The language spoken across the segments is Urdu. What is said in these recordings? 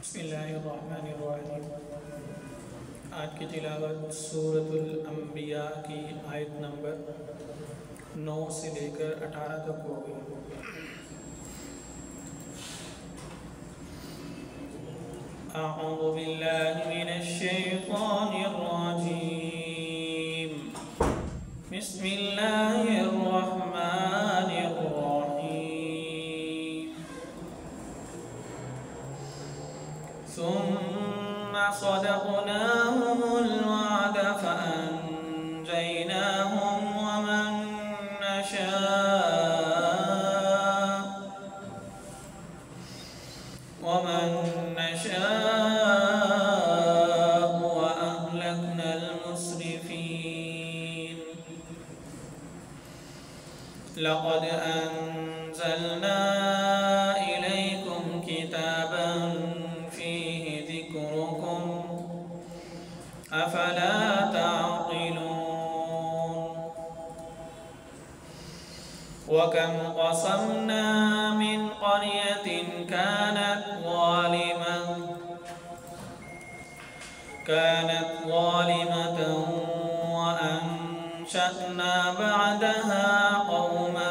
بسم اللہ الرحمن الرحیم۔ آج کی تلاوت سورۃ الانبیاء کی آیت نمبر 9 سے لے کر 18 تک ہوگی۔ اعوذ باللہ من الشیطان الرجیم، بسم اللہ الرحمن الرحیم۔ ثم صدقناهم الوعد فأنجيناهم ومن نشاء وأهلكنا المسرفين. لقد أنزلنا إليكم كتابا فيه ذكركم أفلا تعقلون. وكم قصمنا من قرية كانت ظالمة وأنشأنا بعدها قوما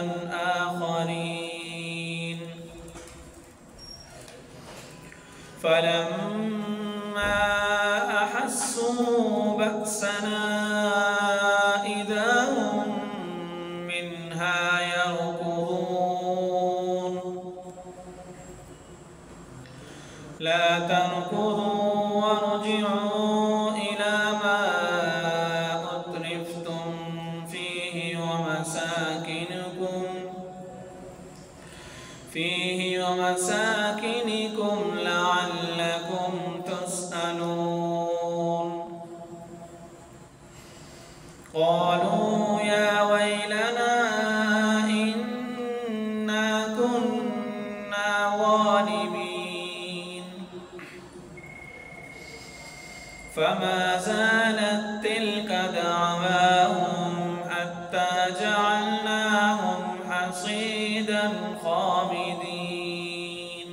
آخرين. فلما أحسوا بأسنا إذا هم منها يركضون. لا تركضوا وارجعوا إلى ما أترفتم فيه ومساكنكم لعلكم تسألون. قالوا يا ويلنا إنا كنا ظالمين. فما زالت تلك دعواهم حتى جعلناهم حصيدا خامدين.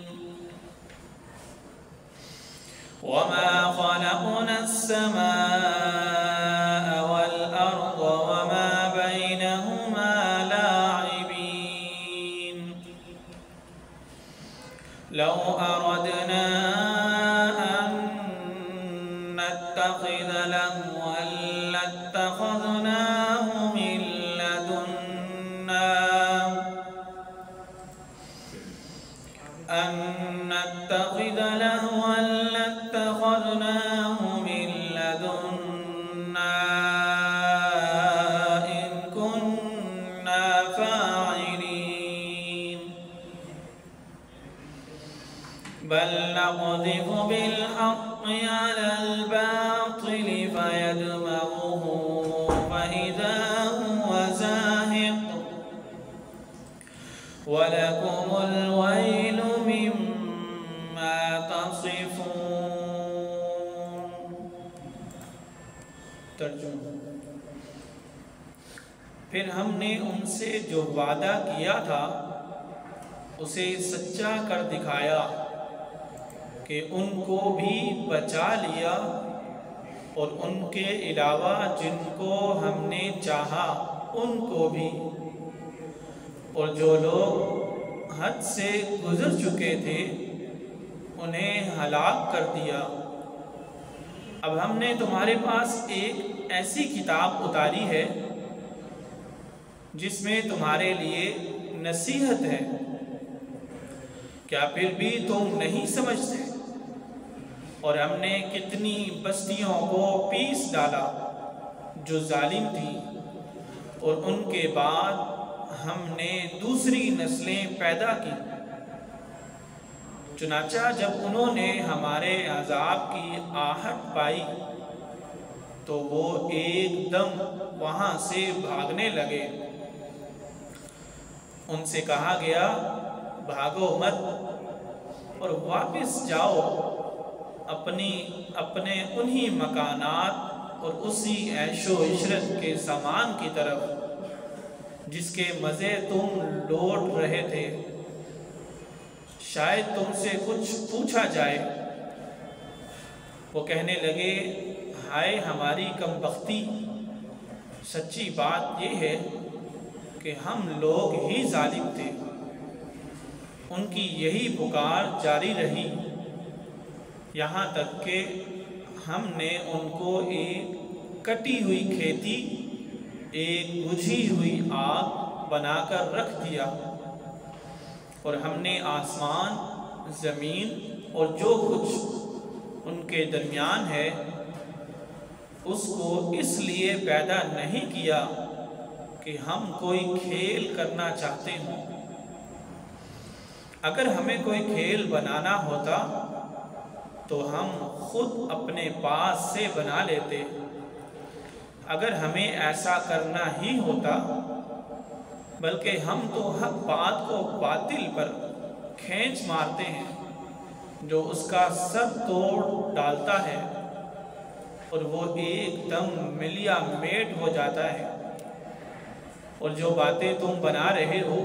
وما خلقنا السماء والأرض وما بينهما لاعبين. لو أردنا أن نتخذ لهوا لاتخذناه من لدنا إن كنا فاعلين. بل نقذف بالحق على الباطل فيدمغه فإذا هو زاهق ولكم الويل مما تصفون. ترجمہ: پھر ہم نے ان سے جو وعدہ کیا تھا اسے سچا کر دکھایا کہ ان کو بھی بچا لیا اور ان کے علاوہ جن کو ہم نے چاہا ان کو بھی، اور جو لوگ حد سے گزر چکے تھے انہیں ہلاک کر دیا. اب ہم نے تمہارے پاس ایک ایسی کتاب اتاری ہے جس میں تمہارے لیے نصیحت ہے. کیا پھر بھی تم نہیں سمجھتے؟ اور ہم نے کتنی بستیوں کو پیس ڈالا جو ظالم تھی، اور ان کے بعد ہم نے دوسری نسلیں پیدا کی. چنانچہ جب انہوں نے ہمارے عذاب کی آہٹ پائی تو وہ ایک دم وہاں سے بھاگنے لگے. ان سے کہا گیا بھاگو مت اور واپس جاؤ اپنے انہی مکانات اور اسی عیش و عشرت کے سامان کی طرف جس کے مزے تم لوٹ رہے تھے. شاید تم سے کچھ پوچھا جائے وہ کہنے لگے ہائے ہماری کم بختی، سچی بات یہ ہے کہ ہم لوگ ہی ظالم تھے۔ ان کی یہی پکار جاری رہی یہاں تک کہ ہم نے ان کو ایک کٹی ہوئی کھیتی، ایک بجھی ہوئی آگ بنا کر رکھ دیا، اور ہم نے آسمان، زمین اور جو کچھ ان کے درمیان ہے اس کو اس لیے پیدا نہیں کیا کہ ہم کوئی کھیل کرنا چاہتے ہوں۔ اگر ہمیں کوئی کھیل بنانا ہوتا تو ہم خود اپنے پاس سے بنا لیتے۔ اگر ہمیں ایسا کرنا ہی ہوتا، بلکہ ہم تو حق بات کو باطل پر کھینچ مارتے ہیں جو اس کا سر توڑ ڈالتا ہے اور وہ ایک دم ملیا میٹ ہو جاتا ہے، اور جو باتیں تم بنا رہے ہو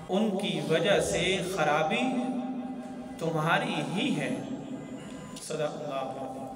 ان کی وجہ سے خرابی تمہاری ہی ہے۔ صدق اللہ۔